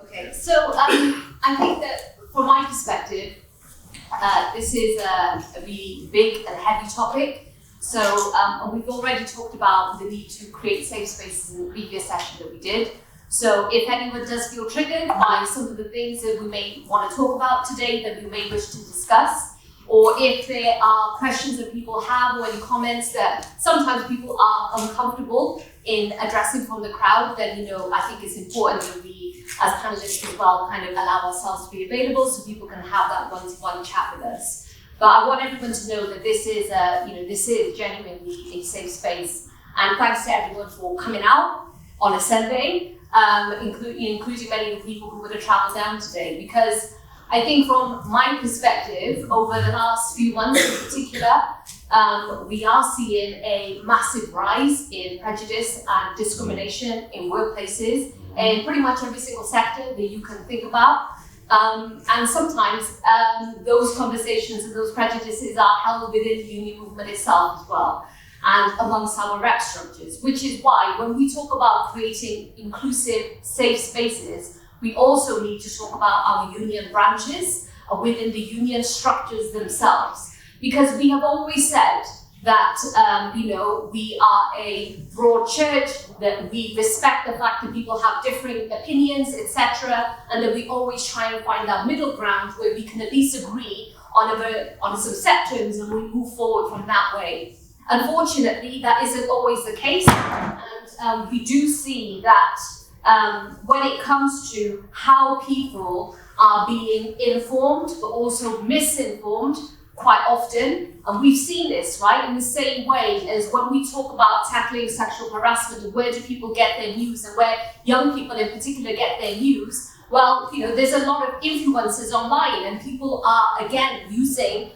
Okay, so I think that from my perspective, this is a really big and heavy topic. So we've already talked about the need to create safe spaces in the previous session that we did. So if anyone does feel triggered by some of the things that we may want to talk about today that we may wish to discuss, or if there are questions that people have or any comments that sometimes people are uncomfortable in addressing from the crowd, then I think it's important that we as panelists as well kind of allow ourselves to be available so people can have that one-to-one chat with us. But I want everyone to know that this is genuinely a safe space, and thanks to everyone for coming out on a Sunday, including many of the people who would have traveled down today, because I think from my perspective, over the last few months in particular, we are seeing a massive rise in prejudice and discrimination in workplaces in pretty much every single sector that you can think about. And sometimes those conversations and those prejudices are held within the union movement itself as well, and amongst our rep structures, which is why when we talk about creating inclusive, safe spaces, we also need to talk about our union branches within the union structures themselves. Because we have always said that, we are a broad church, that we respect the fact that people have differing opinions, etc., and that we always try and find that middle ground where we can at least agree on some set terms and we move forward from that way. Unfortunately, that isn't always the case, and we do see that when it comes to how people are being informed but also misinformed quite often, and we've seen this, right, in the same way as when we talk about tackling sexual harassment and where do people get their news and where young people in particular get their news. Well, there's a lot of influencers online, and people are again using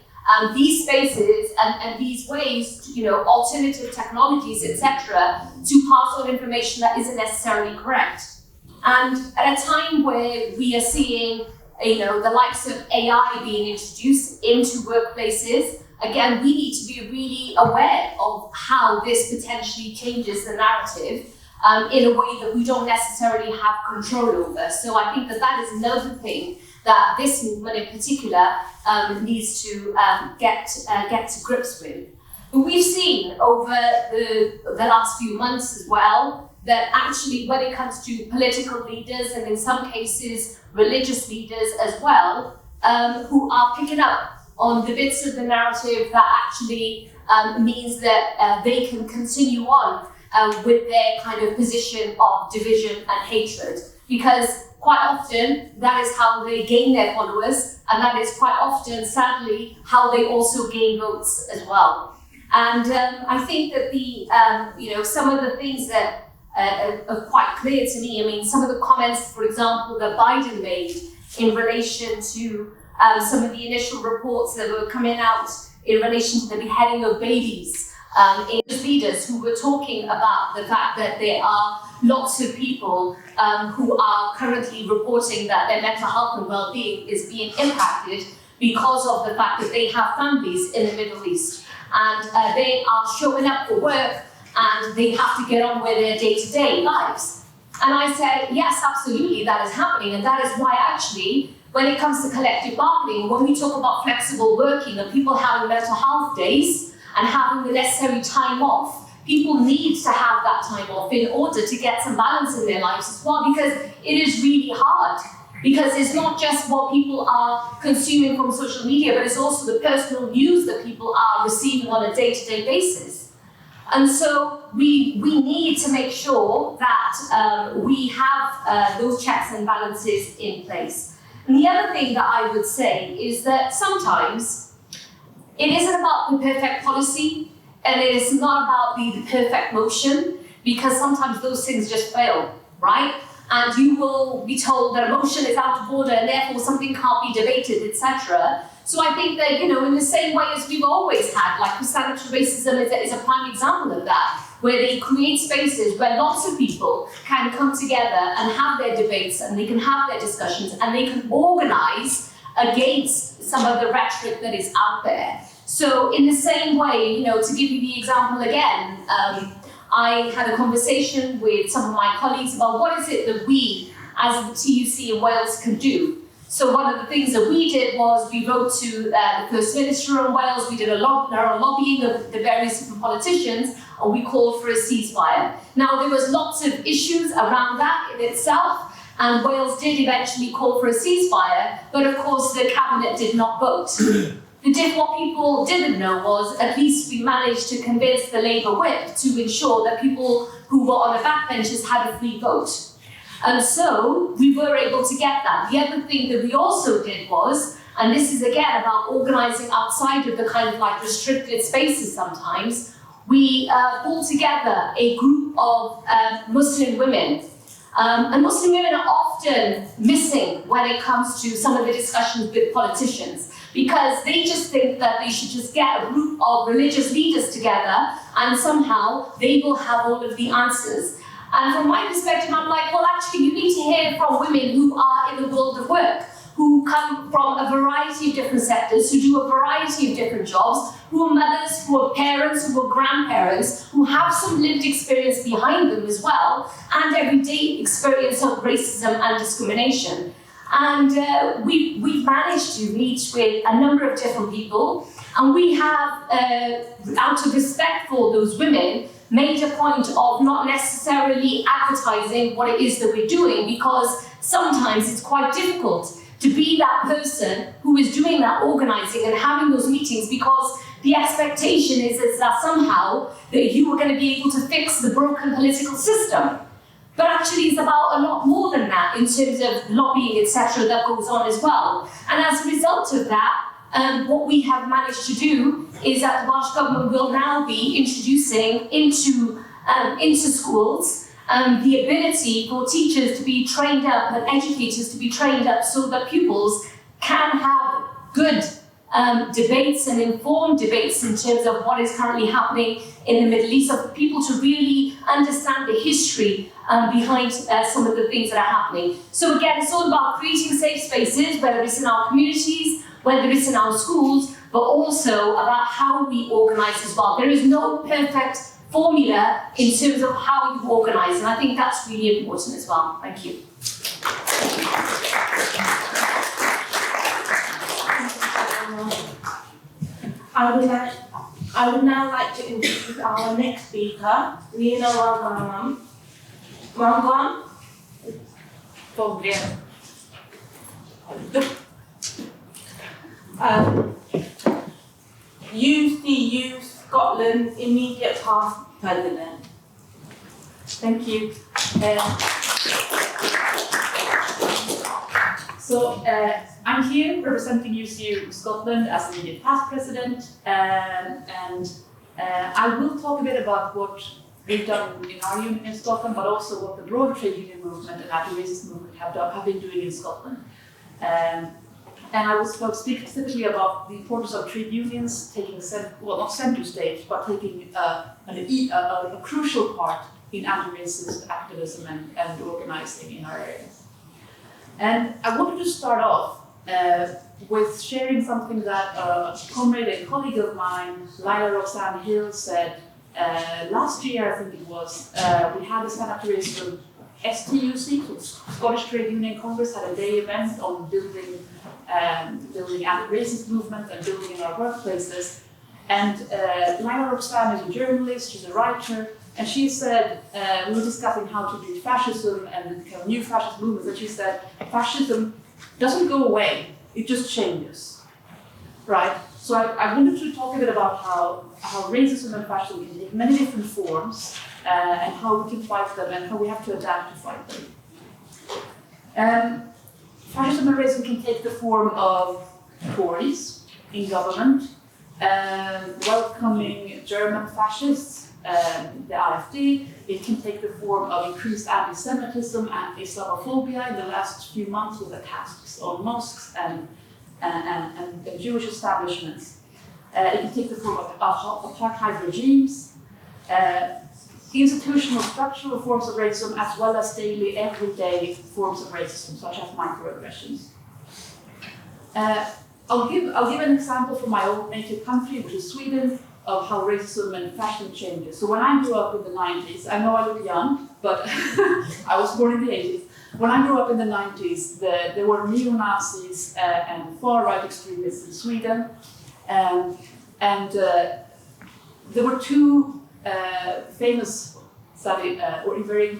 these spaces and these ways, alternative technologies, etc., to pass on information that isn't necessarily correct. And at a time where we are seeing, the likes of AI being introduced into workplaces, again, we need to be really aware of how this potentially changes the narrative in a way that we don't necessarily have control over. So I think that is another thing that this movement in particular needs to get to grips with. But we've seen over the last few months as well that actually when it comes to political leaders, and in some cases religious leaders as well, who are picking up on the bits of the narrative that actually means that they can continue on with their kind of position of division and hatred. Because quite often, that is how they gain their followers, and that is quite often, sadly, how they also gain votes as well. And I think that some of the things that are quite clear to me, I mean, some of the comments, for example, that Biden made in relation to some of the initial reports that were coming out in relation to the beheading of babies, in leaders who were talking about the fact that there are lots of people who are currently reporting that their mental health and well-being is being impacted because of the fact that they have families in the Middle East, and they are showing up for work and they have to get on with their day-to-day lives. And I said, yes, absolutely, that is happening, and that is why actually, when it comes to collective bargaining, when we talk about flexible working and people having mental health days and having the necessary time off, people need to have that time off in order to get some balance in their lives as well, because it is really hard. Because it's not just what people are consuming from social media, but it's also the personal news that people are receiving on a day-to-day basis. And so we need to make sure that we have those checks and balances in place. And the other thing that I would say is that sometimes it isn't about the perfect policy, and it is not about the perfect motion, because sometimes those things just fail, right? And you will be told that a motion is out of order and therefore something can't be debated, etc. So I think that, in the same way as we've always had, like sanitary racism is a prime example of that, where they create spaces where lots of people can come together and have their debates, and they can have their discussions, and they can organize against some of the rhetoric that is out there. So in the same way, to give you the example again, I had a conversation with some of my colleagues about what is it that we as the TUC in Wales can do. So one of the things that we did was we wrote to the First Minister in Wales, we did a lobbying of the various different politicians, and we called for a ceasefire. Now, there was lots of issues around that in itself, and Wales did eventually call for a ceasefire, but of course the cabinet did not vote. What people didn't know was at least we managed to convince the Labour whip to ensure that people who were on the backbenches had a free vote. And so we were able to get that. The other thing that we also did was, and this is again about organising outside of the kind of like restricted spaces sometimes, we pulled together a group of Muslim women. And Muslim women are often missing when it comes to some of the discussions with politicians, because they just think that they should just get a group of religious leaders together and somehow they will have all of the answers. And from my perspective, I'm like, well, actually, you need to hear from women who are in the world of work, who come from a variety of different sectors, who do a variety of different jobs, who are mothers, who are parents, who are grandparents, who have some lived experience behind them as well, and everyday experience of racism and discrimination. And we've managed to reach with a number of different people, and we have, out of respect for those women, made a point of not necessarily advertising what it is that we're doing, because sometimes it's quite difficult to be that person who is doing that organising and having those meetings, because the expectation is that somehow that you are going to be able to fix the broken political system. But actually it's about a lot more than that in terms of lobbying, etc., that goes on as well. And as a result of that, what we have managed to do is that the Welsh Government will now be introducing into schools the ability for teachers to be trained up and educators to be trained up so that pupils can have good debates and informed debates in terms of what is currently happening in the Middle East, of people to really understand the history behind some of the things that are happening. So again, it's all about creating safe spaces, whether it's in our communities, whether it's in our schools, but also about how we organise as well. There is no perfect formula in terms of how you organise, and I think that's really important as well. Thank you. I would now like to introduce our next speaker, Lena Wangam. UCU Scotland immediate past president. Thank you. I'm here representing UCU Scotland as the immediate past president, and I will talk a bit about what we've done in our union in Scotland, but also what the broader trade union movement and anti-racist movement have been doing in Scotland. And I will speak specifically about the importance of trade unions taking, not center stage, but taking a crucial part in anti-racist activism and organizing in our areas. And I wanted to start off with sharing something that a comrade and colleague of mine, Lila Roxanne Hill, said last year, I think it was. We had a Stand Up to Racism STUC, so Scottish Trade Union Congress, had a day event on building anti-racist movement and building in our workplaces. And Lila Roxanne is a journalist, she's a writer, and she said, we were discussing how to do fascism and the kind of new fascist movements, and she said, fascism doesn't go away, it just changes, right? So I wanted to talk a bit about how racism and fascism can take many different forms, and how we can fight them and how we have to adapt to fight them. Fascism and racism can take the form of Tories in government, welcoming German fascists, the AfD. It can take the form of increased anti-Semitism and Islamophobia in the last few months with attacks on mosques and Jewish establishments. It can take the form of apartheid regimes, institutional structural forms of racism, as well as daily, everyday forms of racism, such as microaggressions. I'll give an example from my own native country, which is Sweden, of how racism and fashion changes. So when I grew up in the 90s, I know I look young, but I was born in the 80s. When I grew up in the 90s, there were neo-Nazis and far-right extremists in Sweden, and there were two famous or very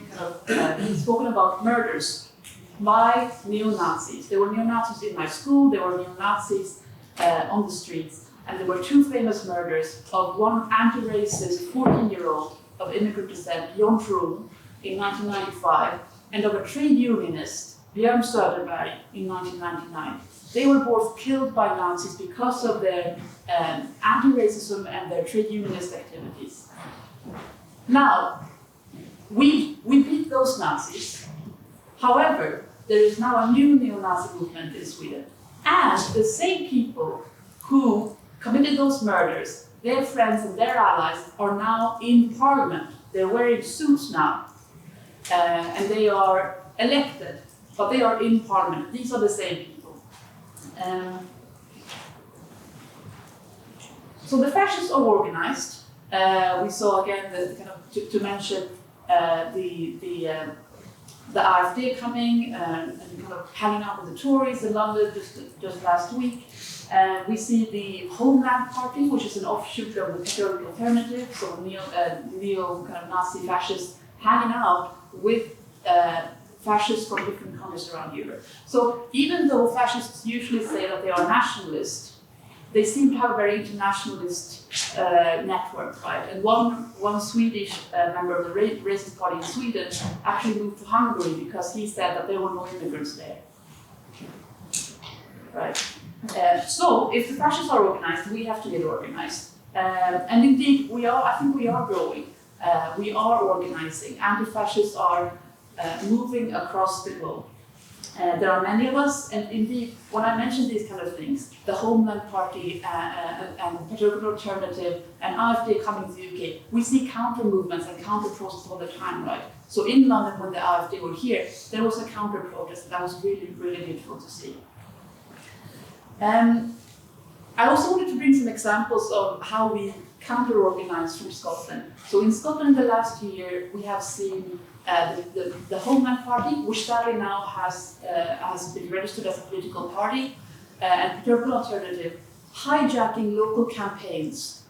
spoken about murders by neo-Nazis. There were neo-Nazis in my school, there were neo-Nazis on the streets, and there were two famous murders of one anti-racist 14-year-old of immigrant descent, Jon Froome, in 1995, and of a trade unionist, Björn Söderberg, in 1999. They were both killed by Nazis because of their anti-racism and their trade unionist activities. Now, we beat those Nazis. However, there is now a new neo-Nazi movement in Sweden. And the same people who committed those murders, their friends and their allies, are now in parliament. They're wearing suits now. And they are elected, but they are in parliament. These are the same people. So the fascists are organized. We saw again to mention the AfD coming and kind of hanging out with the Tories in London just last week. We see the Homeland Party, which is an offshoot of the Patriotic Alternative, so neo kind of Nazi fascists hanging out with fascists from different countries around Europe. So even though fascists usually say that they are nationalists, they seem to have a very internationalist network, right? And one Swedish member of the racist party in Sweden actually moved to Hungary because he said that there were no immigrants there, right? So if the fascists are organized, we have to get organized. And indeed, I think we are growing. We are organizing. Anti-fascists are moving across the globe. There are many of us, and indeed, when I mention these kind of things, the Homeland Party and Patriotic Alternative and AfD coming to the UK, we see counter movements and counter protests all the time, right? So in London, when the AfD were here, there was a counter protest that was really, really beautiful to see. I also wanted to bring some examples of how we counter-organize from Scotland. So in Scotland, the last year, we have seen the Homeland Party, which sadly now has been registered as a political party, and Patriotic Alternative, hijacking local campaigns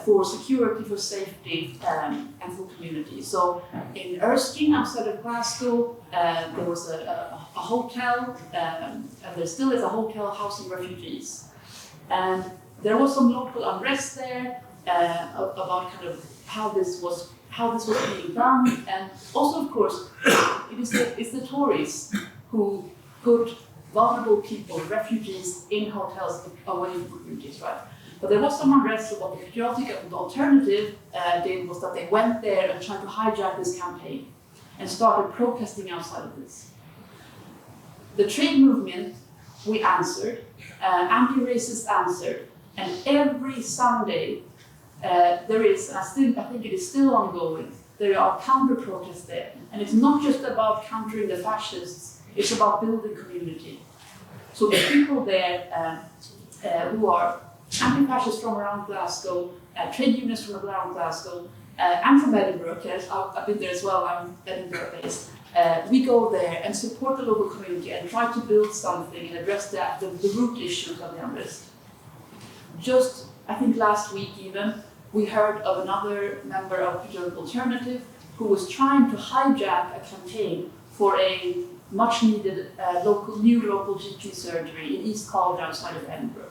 for security, for safety, and for community. So in Erskine, outside of Glasgow, there was a hotel, and there still is a hotel housing refugees. And there was some local unrest there about kind of how this was being done, and also, of course, it's the Tories who put vulnerable people, refugees, in hotels away from communities, right? But there was some unrest, so what the Patriotic Alternative did was that they went there and tried to hijack this campaign and started protesting outside of this. The trade movement, we answered, anti-racists answered, and every Sunday there is, and I think it is still ongoing, there are counter-protests there. And it's not just about countering the fascists, it's about building community. So the people there who are anti-fascists from around Glasgow, trade unionists from around Glasgow, and from Edinburgh, because I've been there as well, I'm Edinburgh-based. We go there and support the local community and try to build something and address the root issues of the unrest. Just, I think last week even, we heard of another member of Patriotic Alternative who was trying to hijack a campaign for a much needed new local GP surgery in East Calder outside of Edinburgh.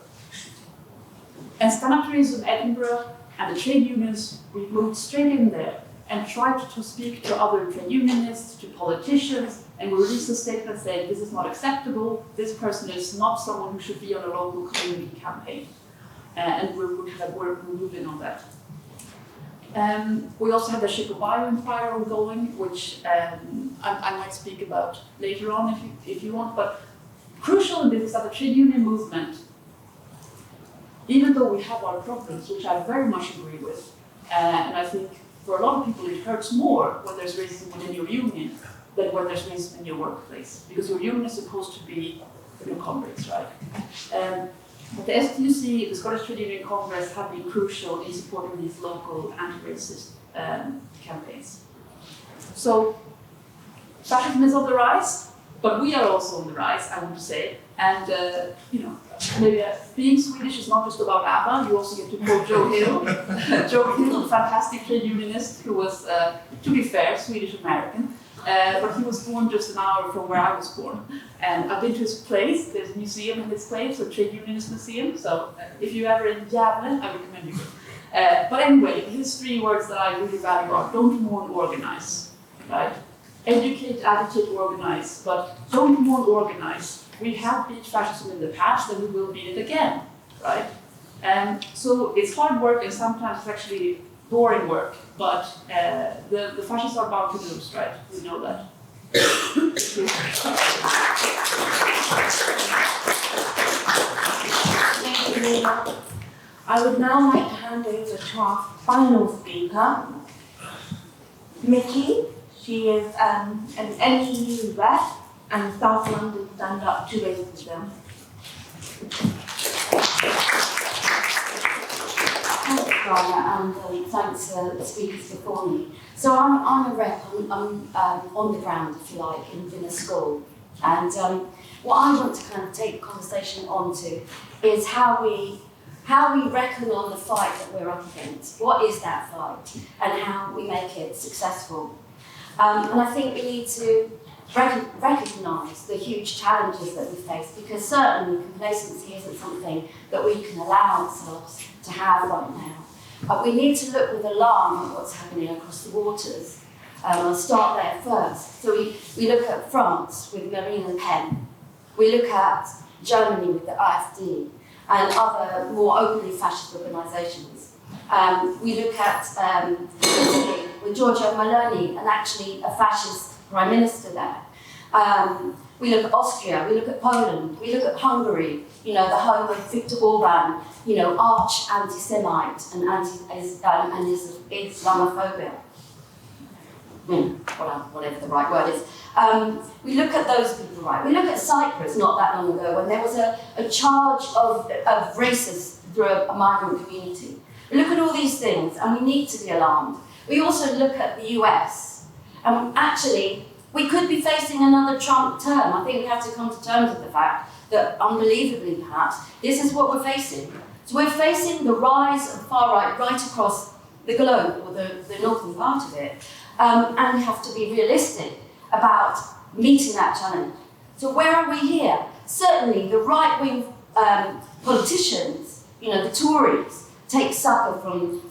And Stand Up to Racism Edinburgh and the trade unions, we moved straight in there and tried to speak to other trade unionists, to politicians, and we released a statement saying this is not acceptable, this person is not someone who should be on a local community campaign. And we're moving on that. We also have the Chicago Bio-Inquiry ongoing, which I might speak about later on if you want, but crucial in this is that the trade union movement, even though we have our problems, which I very much agree with, and I think for a lot of people it hurts more when there's racism within your union than when there's racism in your workplace, because your union is supposed to be your comrades, right? But the STUC, the Scottish Trade Union Congress, have been crucial in supporting these local anti-racist campaigns. So, fascism is on the rise. but we are also on the rise, I want to say. And you know, maybe being Swedish is not just about ABBA. You also get to quote Joe Hill, Joe Hill, a fantastic trade unionist who was, to be fair, Swedish-American. But he was born just an hour from where I was born. And I've been to his place. There's a museum in his place, a trade unionist museum. So if you're ever in Gävle, I recommend you go. But anyway, his 3 words that I really value are: don't mourn, organize. Right? Educate, agitate, organize. But don't mourn, organize. We have beat fascism in the past, and we will beat it again. Right? And so it's hard work, and sometimes it's actually boring work, but the fascists are bound to lose, right? We know that. Thank you, Lena. I would now like to hand over to our final speaker, Mickey. She is an NEU rep and South London stand-up to racism. Thanks, Rana, and thanks to the speakers before me. So I'm a rep, I'm on the ground, if you like, in a school. And what I want to kind of take the conversation onto is how we reckon on the fight that we're up against. What is that fight? And how we make it successful. And I think we need to recognise the huge challenges that we face, because certainly complacency isn't something that we can allow ourselves to have right now. But we need to look with alarm at what's happening across the waters. I'll start there first. So we look at France with Marine Le Pen. We look at Germany with the AfD and other more openly fascist organisations. We look at Italy with Giorgia Meloni and actually a fascist prime minister there. We look at Austria, we look at Poland, we look at Hungary, you know, the home of Viktor Orban, you know, arch anti-Semite and Islamophobia. Whatever the right word is. We look at those people, right? We look at Cyprus not that long ago when there was a charge of racists through a migrant community. We look at all these things and we need to be alarmed. We also look at the US, and actually we could be facing another Trump term. I think we have to come to terms with the fact that, unbelievably perhaps, this is what we're facing. So we're facing the rise of far right right across the globe, or the northern part of it, and we have to be realistic about meeting that challenge. So where are we here? Certainly the right-wing politicians, you know, the Tories, take succor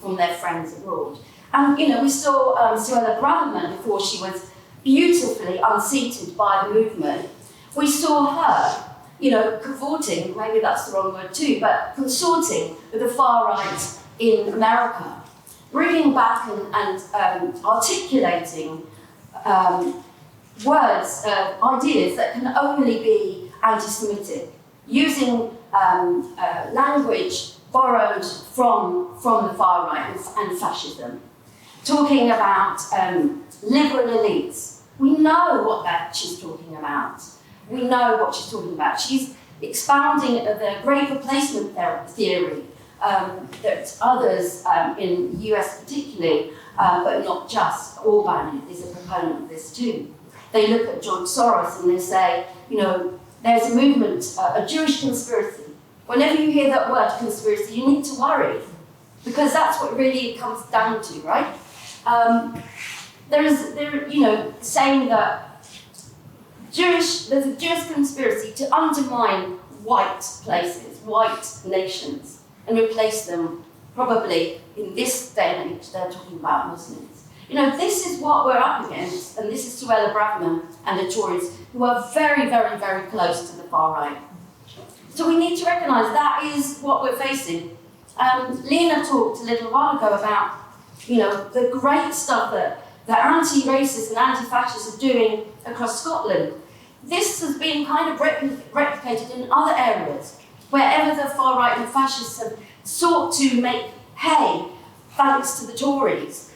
from their friends abroad. And, you know, we saw Suella Braverman before she was beautifully unseated by the movement. We saw her, you know, cavorting, maybe that's the wrong word too, but consorting with the far right in America, bringing back and articulating words, ideas that can only be anti-Semitic, using language borrowed from the far right and fascism, talking about liberal elites. We know what that she's talking about. We know what she's talking about. She's expounding the great replacement theory that others in the US particularly, but not just, Orban is a proponent of this too. They look at George Soros and they say, you know, there's a movement, a Jewish conspiracy. Whenever you hear that word conspiracy, you need to worry, because that's what really it comes down to, right? You know, saying that there's a Jewish conspiracy to undermine white places, white nations, and replace them, probably in this day and age, they're talking about Muslims. You know, this is what we're up against, and this is Suella Braverman and the Tories, who are very, very, very close to the far right. So we need to recognise that is what we're facing. Lena talked a little while ago about, you know, the great stuff that the anti-racists and anti-fascists are doing across Scotland. This has been kind of replicated in other areas, wherever the far right and fascists have sought to make hay, thanks to the Tories,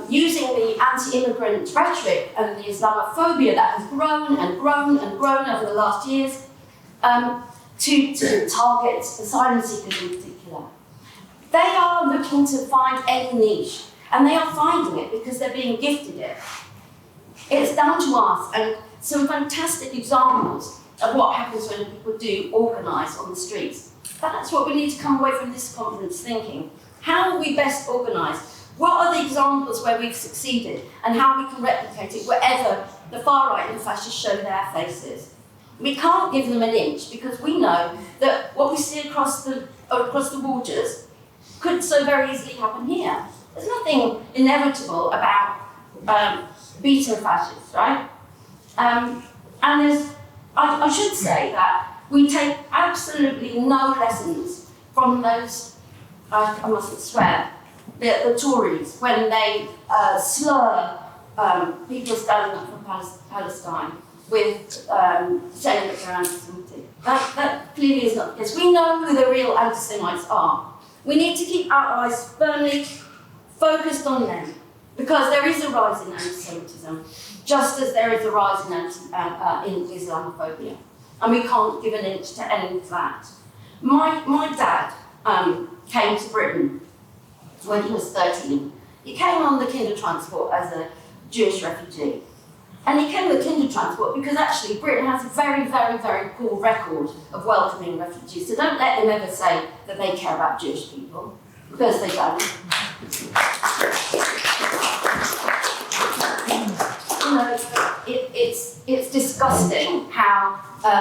using the anti-immigrant rhetoric and the Islamophobia that has grown and grown and grown over the last years, to target asylum seekers in particular. They are looking to find any niche, and they are finding it because they're being gifted it. It's down to us, and some fantastic examples of what happens when people do organise on the streets. That's what we need to come away from this conference thinking. How are we best organised? What are the examples where we've succeeded and how we can replicate it wherever the far right and the fascists show their faces? We can't give them an inch because we know that what we see across the waters could so very easily happen here. There's nothing inevitable about beating fascists, right? And I should say that we take absolutely no lessons from those, I mustn't swear, the Tories when they slur people standing up for Palestine with saying that they're anti-Semitic. That clearly is not the case. We know who the real anti-Semites are. We need to keep our eyes firmly focused on them because there is a rise in anti-Semitism, just as there is a rise in Islamophobia. And we can't give an inch to any of that. My dad came to Britain when he was 13. He came on the kinder transport as a Jewish refugee. And he came with kinder transport because actually Britain has a very, very, very poor record of welcoming refugees. So don't let them ever say that they care about Jewish people, because they don't. You know, it's disgusting how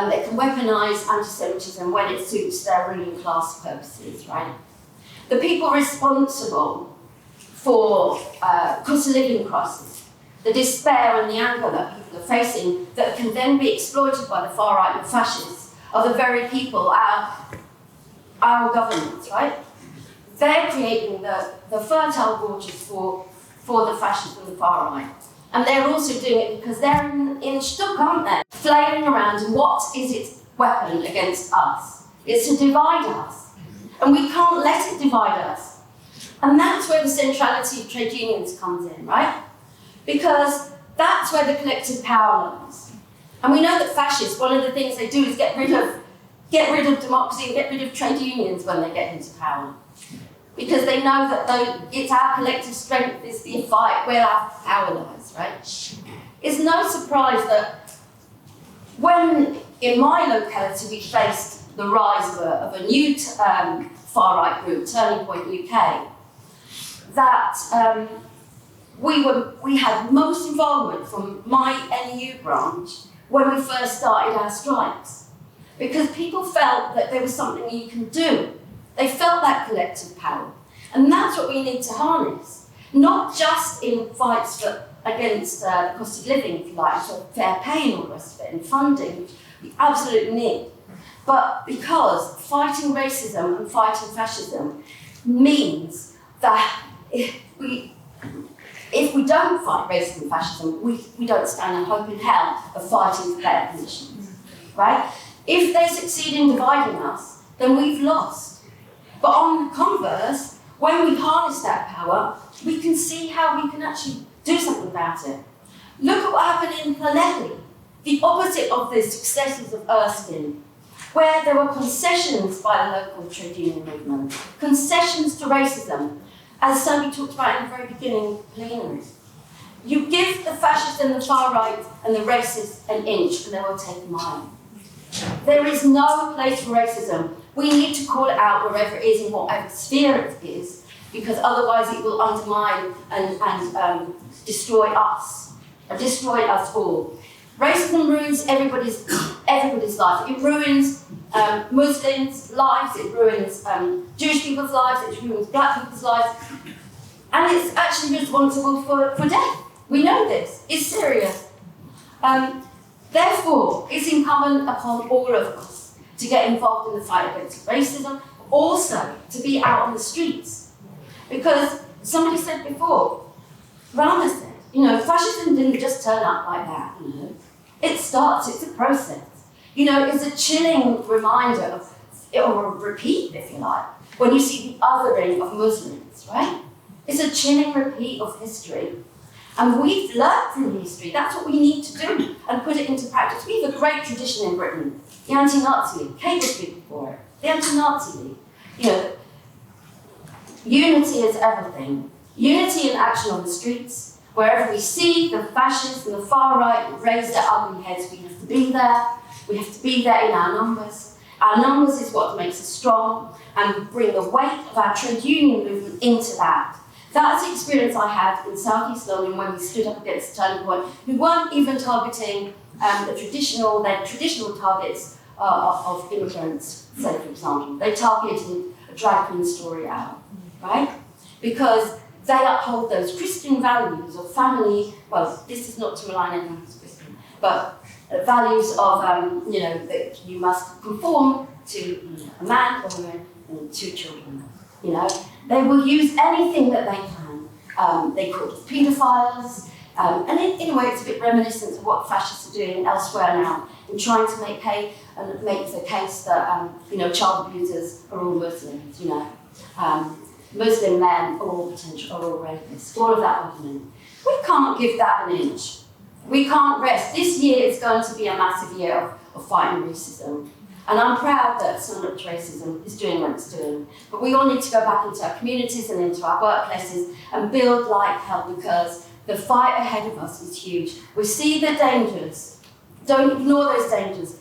they can weaponise anti-Semitism when it suits their ruling class purposes, right? The people responsible for cost of living crisis, the despair and the anger that people are facing that can then be exploited by the far right and fascists are the very people, our governments, right? They're creating the fertile waters for the fascists and the far right. And they're also doing it because they're in Stuck, aren't they? Flailing around, and what is its weapon against us? It's to divide us. And we can't let it divide us. And that's where the centrality of trade unions comes in, right? Because that's where the collective power lies. And we know that fascists, one of the things they do is get rid of democracy and get rid of trade unions when they get into power. Because they know that it's our collective strength is the fight where our power lies, right? It's no surprise that when in my locality we faced the rise of a new far-right group, Turning Point UK, that we had most involvement from my NEU branch when we first started our strikes. Because people felt that there was something you can do. They felt that collective power. And that's what we need to harness. Not just in fights against the cost of living, if you like, so fair pay and all the rest of it, and funding, which we absolutely need. But because fighting racism and fighting fascism means that if we don't fight racism and fascism, we don't stand a hope in hell of fighting for better conditions, right? If they succeed in dividing us, then we've lost. But on the converse, when we harness that power, we can see how we can actually do something about it. Look at what happened in Llanelli, the opposite of the successes of Erskine, where there were concessions by the local trade union movement, concessions to racism, as Sophie talked about in the very beginning of the plenary. You give the fascists and the far right and the racists an inch and they will take a mile. There is no place for racism. We need to call it out wherever it is in whatever sphere it is, because otherwise it will undermine and destroy us all. Racism ruins everybody's life. It ruins Muslims' lives, it ruins Jewish people's lives, it ruins black people's lives, and it's actually responsible for death. We know this. It's serious. Therefore, it's incumbent upon all of us to get involved in the fight against racism, also to be out on the streets. Because somebody said before, Rama said, fascism didn't just turn up like that, It's a process. It's a chilling reminder or a repeat, if you like, when you see the othering of Muslims, right? It's a chilling repeat of history. And we've learned from history. That's what we need to do and put it into practice. We have a great tradition in Britain. The Anti-Nazi League. Kate will speak before it. The Anti-Nazi League. Unity is everything. Unity in action on the streets, Wherever we see the fascists and the far right raise their ugly heads, we have to be there. We have to be there in our numbers. Our numbers is what makes us strong, and we bring the weight of our trade union movement into that. That's the experience I had in South East London when we stood up against the turning point. We weren't even targeting their traditional targets of immigrants, say for example. They targeted a drag queen story out, right? Because they uphold those Christian values of family. Well, this is not to malign anyone who's Christian, but values of, that you must conform to a man, a woman, and 2 children. They will use anything that they can. They call it paedophiles, and in a way it's a bit reminiscent of what fascists are doing elsewhere now, in trying to make the case that child abusers are all Muslims. Muslim men are all rapists. All of that argument. We can't give that an inch. We can't rest. This year is going to be a massive year of fighting racism. And I'm proud that Stand Up to Racism is doing what it's doing. But we all need to go back into our communities and into our workplaces and build like hell, because the fight ahead of us is huge. We see the dangers. Don't ignore those dangers.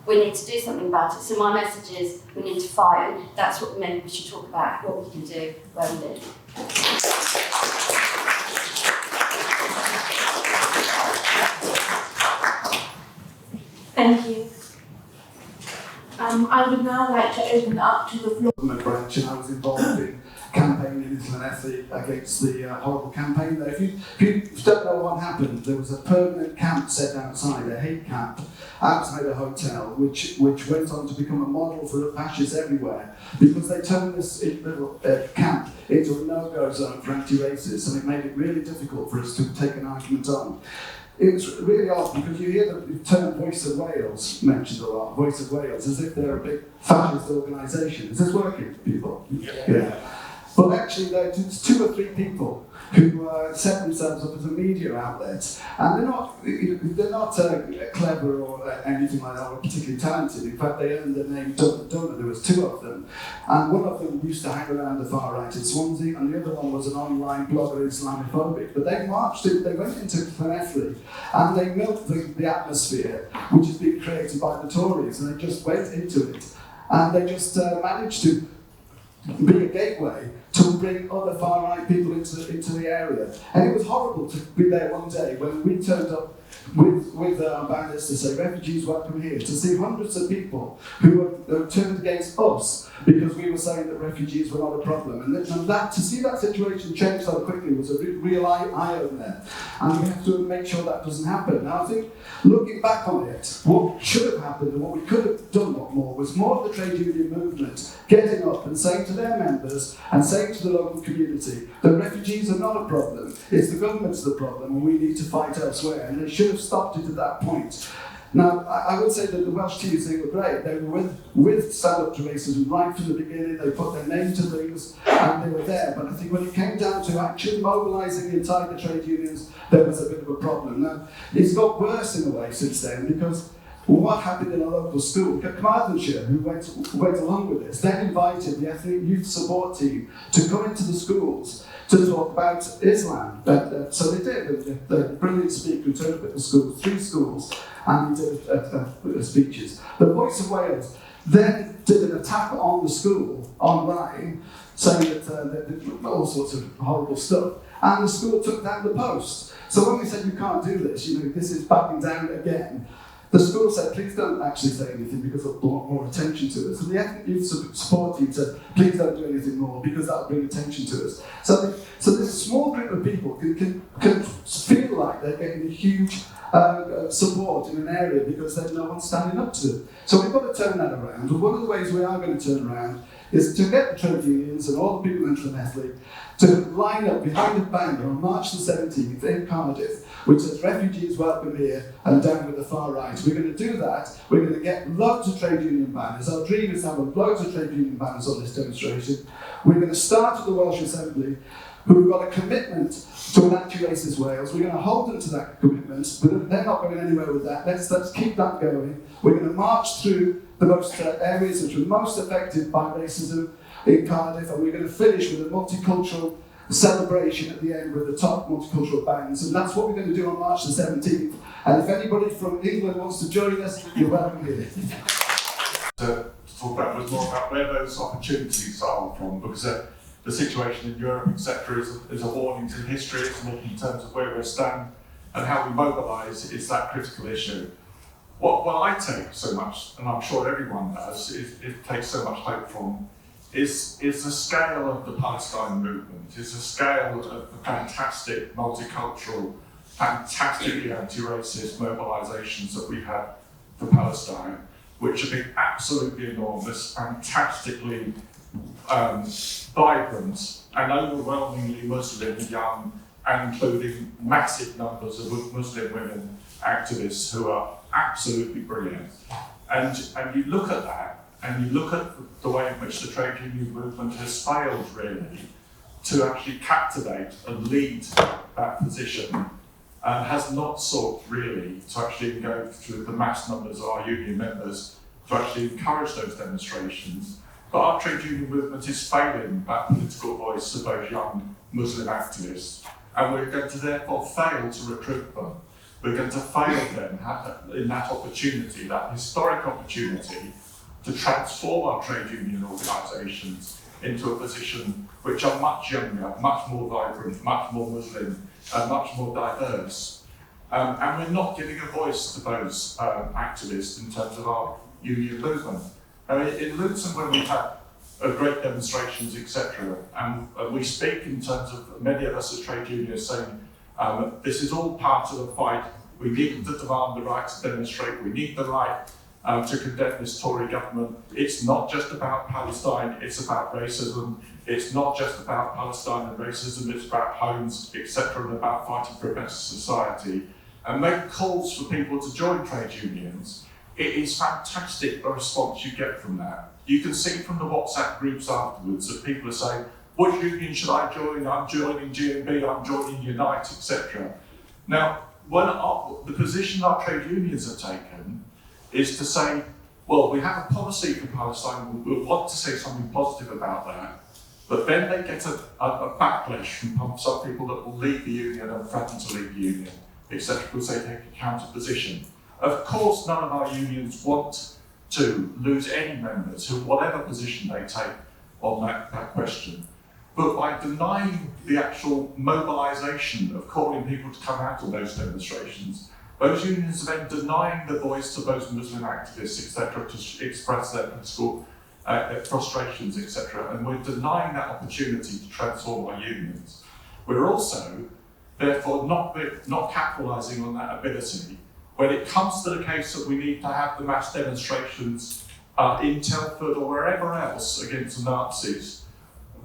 We need to do something about it. So my message is we need to fight, and that's what maybe we should talk about, what we can do where we live. Thank you. I would now like to open it up to the floor. Branch, and I was involved in campaigning in Islamophobia against the horrible campaign there. If you don't know what happened, there was a permanent camp set outside, a hate camp outside a hotel, which went on to become a model for fascists everywhere, because they turned this little camp into a no-go zone for anti-racists, and it made it really difficult for us to take an argument on. It was really odd, because you hear the term Voice of Wales mentioned a lot, Voice of Wales, as if they're a big fascist organisation. Is this working, people? Yeah. But actually, there's 2 or 3 people who set themselves up as a media outlet, and they're not clever or anything like that, or particularly talented. In fact, they earned the name Dunner. There was 2 of them, and one of them used to hang around the far right in Swansea, and the other one was an online blogger, Islamophobic. But they went into Llanelli, and they milked the atmosphere which has been created by the Tories, and they just went into it, and they just managed to be a gateway to bring other far-right people into the area. And it was horrible to be there one day when we turned up with our banners to say, refugees welcome here, to see hundreds of people who were turned against us because we were saying that refugees were not a problem. And that to see that situation change so quickly was a real eye-opener. And we have to make sure that doesn't happen. Now I think, looking back on it, what should have happened and what we could have done more was more of the trade union movement getting up and saying to their members and saying to the local community that refugees are not a problem, it's the government's the problem, and we need to fight elsewhere. And they should have stopped it at that point. Now, I would say that the Welsh TUC were great. They were with Stand Up to Racism right from the beginning. They put their name to things, and they were there. But I think when it came down to actually mobilising inside the trade unions, there was a bit of a problem. Now, it's got worse in a way since then, because what happened in a local school, Carmarthenshire, who went along with this, they invited the ethnic youth support team to come into the schools to talk about Islam. So they did. The brilliant speaker who turned up at the schools, 3 schools, and he did speeches. The Voice of Wales then did an attack on the school online, saying that all sorts of horrible stuff, and the school took down the post. So when we said you can't do this, this is backing down again, the school said, please don't actually say anything because it'll draw more attention to us. And the ethnic youth support team said, please don't do anything more because that'll bring attention to us. So this small group of people can feel like they're getting a huge support in an area because there's no one standing up to them. So we've got to turn that around. And one of the ways we are going to turn around is to get the trade unions and all the people in Llanelli to line up behind a banner on March the 17th in Cardiff, which says refugees welcome here and down with the far right. We're going to do that. We're going to get loads of trade union banners. Our dream is to have loads of trade union banners on this demonstration. We're going to start at the Welsh Assembly, who've got a commitment to an anti-racist Wales. We're going to hold them to that commitment, but they're not going anywhere with that. Let's keep that going. We're going to march through the most areas which were most affected by racism in Cardiff, and we're going to finish with a multicultural a celebration at the end with the top multicultural bands, and that's what we're going to do on March the 17th. And if anybody from England wants to join us, you're welcome here. To talk about was more about where those opportunities are from, because the situation in Europe, etc., is a warning to history. It's looking in terms of where we stand and how we mobilise is that critical issue. What I take so much, and I'm sure everyone does, it takes so much hope from, is the scale of the Palestine movement, is the scale of the fantastic multicultural, fantastically anti-racist mobilisations that we've had for Palestine, which have been absolutely enormous, fantastically vibrant, and overwhelmingly Muslim, young, and including massive numbers of Muslim women activists who are absolutely brilliant. And you look at that, and you look at the way in which the trade union movement has failed, really, to actually captivate and lead that position, and has not sought, really, to actually go through the mass numbers of our union members to actually encourage those demonstrations. But our trade union movement is failing that political voice of those young Muslim activists, and we're going to therefore fail to recruit them. We're going to fail them in that opportunity, that historic opportunity, to transform our trade union organisations into a position which are much younger, much more vibrant, much more Muslim, and much more diverse. And we're not giving a voice to those activists in terms of our union movement. In Luton, when we've had great demonstrations, etc., and we speak in terms of many of us as trade unions saying, this is all part of the fight. We need to demand the right to demonstrate. We need the right to condemn this Tory government. It's not just about Palestine, it's about racism. It's not just about Palestine and racism, it's about homes, etc., and about fighting for a better society. And make calls for people to join trade unions. It is fantastic the response you get from that. You can see from the WhatsApp groups afterwards that people are saying, which union should I join? I'm joining GMB, I'm joining Unite, etc. Now, the position our trade unions have taken is to say, well, we have a policy for Palestine, we'll want to say something positive about that, but then they get a backlash from some people that will leave the union and threaten to leave the union, etc., because they take a counter position. Of course, none of our unions want to lose any members, who whatever position they take on that question. But by denying the actual mobilisation of calling people to come out on those demonstrations, those unions are then denying the voice to those Muslim activists, etc., to express their political frustrations, etc., and we're denying that opportunity to transform our unions. We're also, therefore, not capitalising on that ability when it comes to the case that we need to have the mass demonstrations in Telford or wherever else against the Nazis.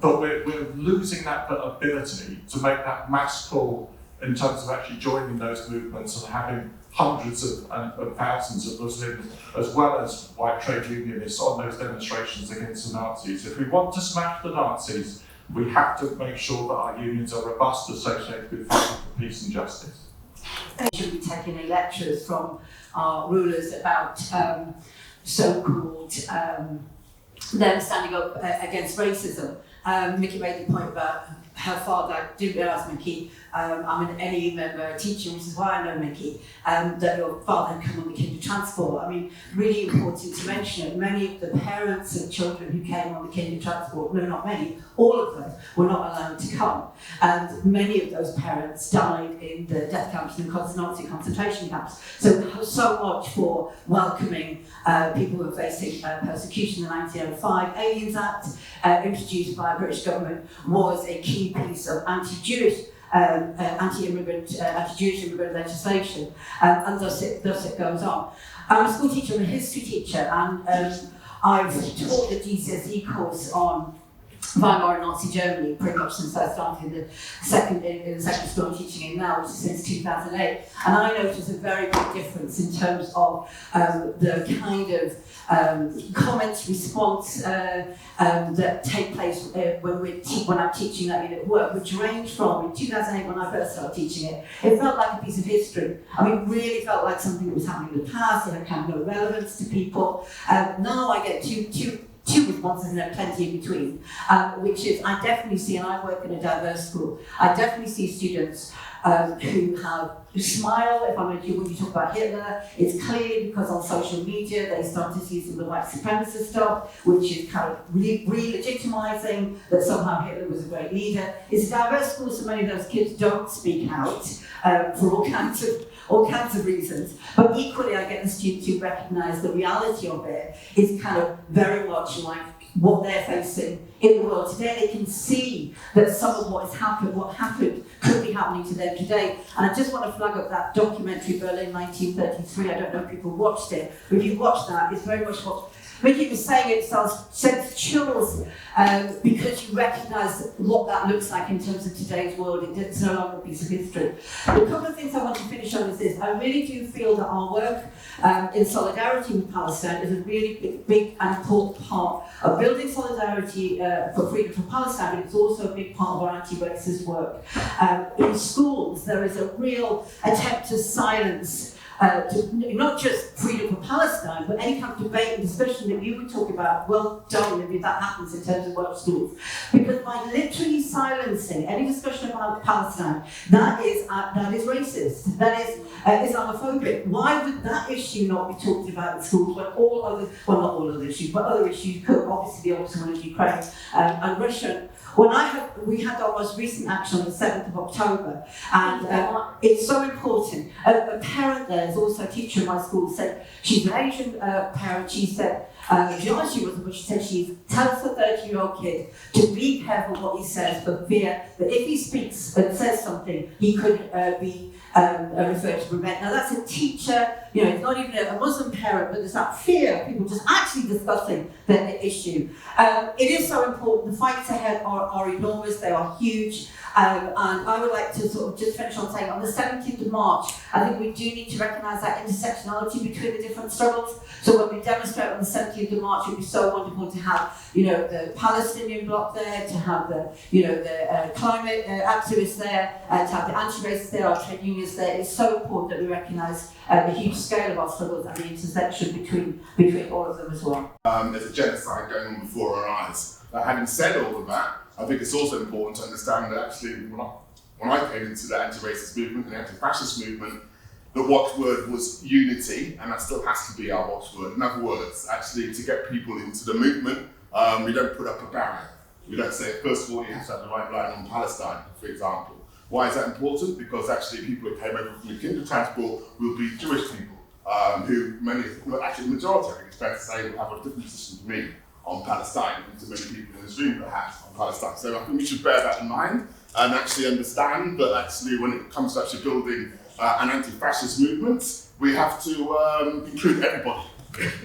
But we're losing that ability to make that mass call in terms of actually joining those movements and having hundreds of thousands of Muslims as well as white trade unionists on those demonstrations against the Nazis. If we want to smash the Nazis, we have to make sure that our unions are robust, associated with fighting for peace and justice. They should be taking any lectures from our rulers about so-called them standing up against racism. Mickey made the point about her father. I didn't realise, Mickey, I'm an NE member teaching, which is why I know Mickey, that your father had come on the Kinder Transport. I mean, really important to mention it. Many of the parents of children who came on the Kinder Transport, no, not many, all of them were not allowed to come. And many of those parents died in the death camps and the Nazi concentration camps. So much for welcoming people who are facing persecution. The 1905 Aliens Act, introduced by the British government, was a key piece of anti-Jewish anti-Jewish immigrant legislation, and thus it goes on. I'm a school teacher, I'm a history teacher, and I've taught the GCSE course on Weimar and Nazi Germany pretty much since I started in the second school I'm teaching in now, which is since 2008. And I noticed a very big difference in terms of the kind of comments, response that take place when I'm teaching that unit of work, which ranged from, in 2008 when I first started teaching it, it felt like a piece of history. I mean, it really felt like something that was happening in the past, it had kind of no relevance to people. Now I get two two responses and then plenty in between, which is I definitely see, and I work in a diverse school, I definitely see students who smile. If I'm when you talk about Hitler, it's clear because on social media they start to see some of the white supremacist stuff, which is kind of re-legitimising that somehow Hitler was a great leader. It's a diverse school, so many of those kids don't speak out for all kinds of reasons. But equally, I get the students who recognise the reality of it is kind of very much like what they're facing in the world today. They can see that some of what happened could be happening to them today. And I just want to flag up that documentary, Berlin 1933. I don't know if people watched it, but if you watch that, it's very much what Mickey was saying. It sends chills because you recognise what that looks like in terms of today's world. It's no longer a piece of history. A couple of things I want to finish on is this. I really do feel that our work in solidarity with Palestine is a really big and important part of building solidarity for freedom for Palestine, but it's also a big part of our anti-racist work. In schools, there is a real attempt to silence not just freedom for Palestine, but any kind of debate and discussion that you would talk about. Well done if that happens in terms of work schools. Because by literally silencing any discussion about Palestine, that is racist, that is Islamophobic. Why would that issue not be talked about in schools when all other, well not all other issues, but other issues could obviously be also one of Ukraine and Russia. We had our most recent action on the 7th of October, and it's so important. A parent there is also a teacher in my school, said she's an Asian parent. She said, she honestly wasn't, but she said she tells her 13-year-old kid to be careful what he says for fear that if he speaks and says something, he could be referred to prevent. Now that's a teacher, it's not even a Muslim parent, but there's that fear of people just actually discussing the issue. It is so important. The fights ahead are enormous, they are huge. And I would like to sort of just finish on saying on the 17th of March, I think we do need to recognise that intersectionality between the different struggles. So when we demonstrate on the 17th of March, it would be so wonderful to have, the Palestinian bloc there, to have the climate activists there, to have the anti-racists there, our trade unions there. It's so important that we recognise the huge scale of our struggles and the intersection between all of them as well. There's a genocide going on before our eyes. Having said all of that, I think it's also important to understand that actually when I came into the anti-racist movement and the anti-fascist movement, the watchword was unity, and that still has to be our watchword. In other words, actually to get people into the movement, we don't put up a barrier. We don't say, first of all, you have to have the right line on Palestine, for example. Why is that important? Because actually people who came over from the Kinder transport will be Jewish people, actually the majority, I think it's fair to say, will have a different position to me on Palestine and to many people in this room perhaps on Palestine. So I think we should bear that in mind and actually understand that actually when it comes to actually building an anti-fascist movement, we have to include everybody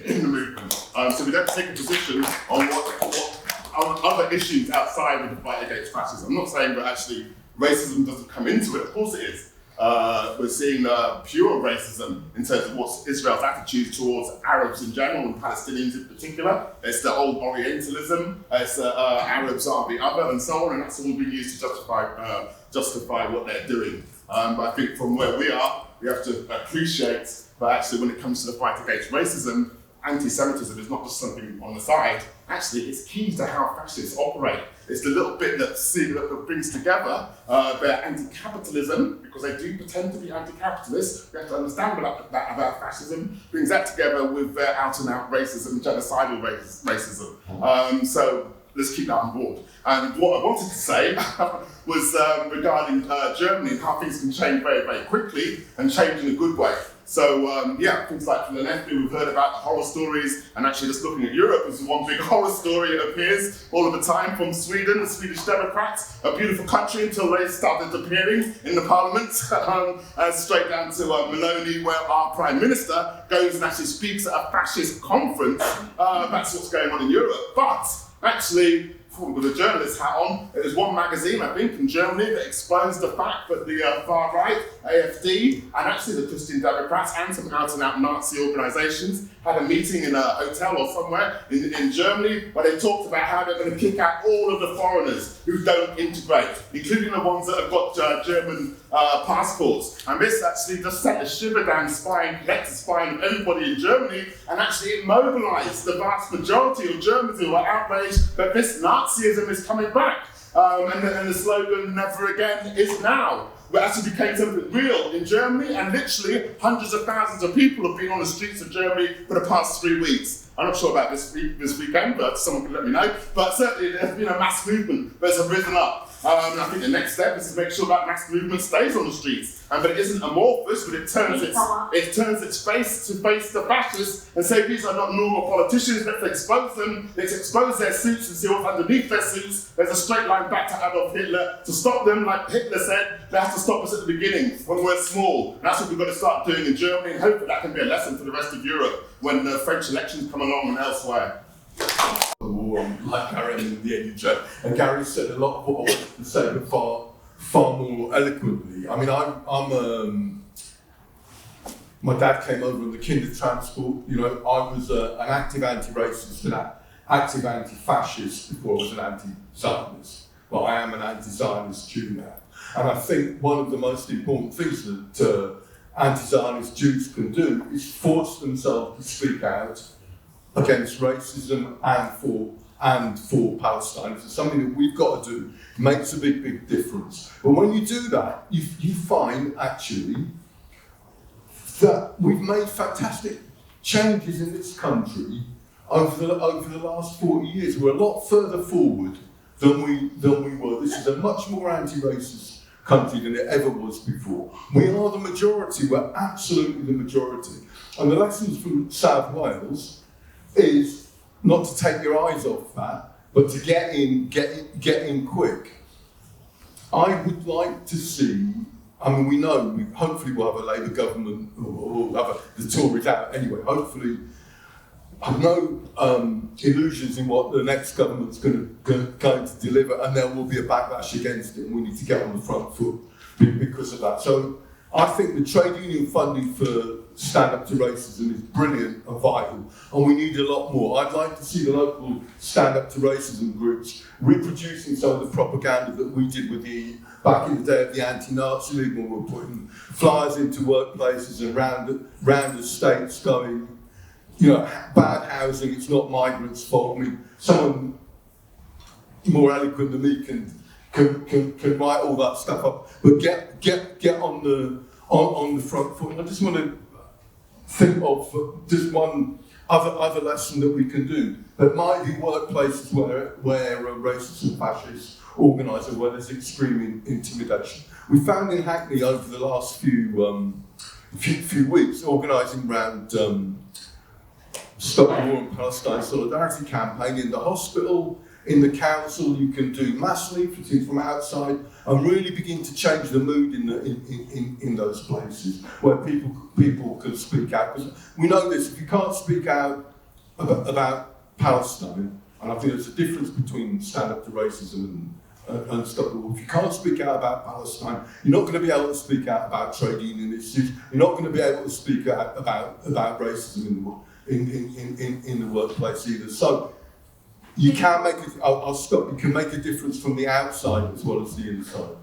in the movement. So we don't take a position on on other issues outside of the fight against fascism. I'm not saying that actually racism doesn't come into it, of course it is. We're seeing pure racism in terms of what's Israel's attitude towards Arabs in general and Palestinians in particular. It's the old Orientalism, it's Arabs are the other and so on, and that's all been used to justify what they're doing. But I think from where we are, we have to appreciate that actually when it comes to the fight against racism, anti-Semitism is not just something on the side. Actually, it's key to how fascists operate. It's the little bit that brings together their anti-capitalism, because they do pretend to be anti-capitalist. We have to understand that about fascism, brings that together with their out-and-out racism, genocidal racism. So let's keep that on board. And what I wanted to say was regarding Germany and how things can change very, very quickly and change in a good way. So things like from the left, we've heard about the horror stories, and actually just looking at Europe is one big horror story. It appears all of the time from Sweden, the Swedish Democrats, a beautiful country until they started appearing in the parliament, straight down to Meloni, where our Prime Minister goes and actually speaks at a fascist conference. That's what's going on in Europe. But actually, with a journalist hat on, there's one magazine, I think, in Germany that exposed the fact that the far right, AfD, and actually the Christian Democrats and some out-and-out Nazi organisations had a meeting in a hotel or somewhere in Germany where they talked about how they're going to kick out all of the foreigners who don't integrate, including the ones that have got German passports. And this actually just sent a shiver down the spine, collective spine of everybody in Germany, and actually it mobilised the vast majority of Germans who were outraged that this Nazism is coming back. And the slogan, never again, is now. But actually became something real in Germany, and literally hundreds of thousands of people have been on the streets of Germany for the past 3 weeks. I'm not sure about this weekend, but someone can let me know. But certainly there's been a mass movement that's risen up. And I think the next step is to make sure that mass movement stays on the streets. But it isn't amorphous, but it turns its face to face the fascists and say these are not normal politicians, let's expose them, let's expose their suits and see what's underneath their suits. There's a straight line back to Adolf Hitler. To stop them, like Hitler said, they have to stop us at the beginning when we're small. And that's what we've got to start doing in Germany, and hopefully that can be a lesson for the rest of Europe when the French elections come along and elsewhere. Like Gary in the editor, and Gary said a lot of what I wanted to say, but far more eloquently. I mean, my dad came over on the kinder transport. You know, I was an active anti-racist and active anti-fascist before I was an anti-Zionist. But I am an anti-Zionist Jew now. And I think one of the most important things that anti-Zionist Jews can do is force themselves to speak out against racism and for Palestine. It's something that we've got to do. It makes a big difference. But when you do that, you find actually that we've made fantastic changes in this country over the last 40 years. We're a lot further forward than we were. This is a much more anti-racist country than it ever was before. We are the majority. We're absolutely the majority. And the lessons from South Wales is not to take your eyes off that, but to get in quick. I would like to see, I mean, we know, hopefully we'll have a Labour government, or we'll have the Tories out anyway, hopefully. I have no illusions in what the next government's going to deliver, and there will be a backlash against it, and we need to get on the front foot because of that. So I think the trade union funding for Stand Up to Racism is brilliant and vital, and we need a lot more. I'd like to see the local Stand Up to Racism groups reproducing some of the propaganda that we did with back in the day of the anti-Nazi League, when we were putting flyers into workplaces and round the states going, you know, bad housing, it's not migrants' fault. I mean, someone more eloquent than me can write all that stuff up, but get on the front foot. And I just want to think of just one other lesson that we can do. There might be workplaces where racists and fascists organise, or where there's extreme intimidation. We found in Hackney over the last few weeks, organising around Stop the War in Palestine solidarity campaign in the hospital, in the council. You can do mass leafleting from outside and really begin to change the mood in those places where people can speak out. Because we know this, if you can't speak out about Palestine, and I think there's a difference between Stand Up to Racism and Stop the War. If you can't speak out about Palestine, you're not going to be able to speak out about trade union issues. You're not going to be able to speak out about racism in the workplace either. So you can make I'll stop. You can make a difference from the outside as well as the inside.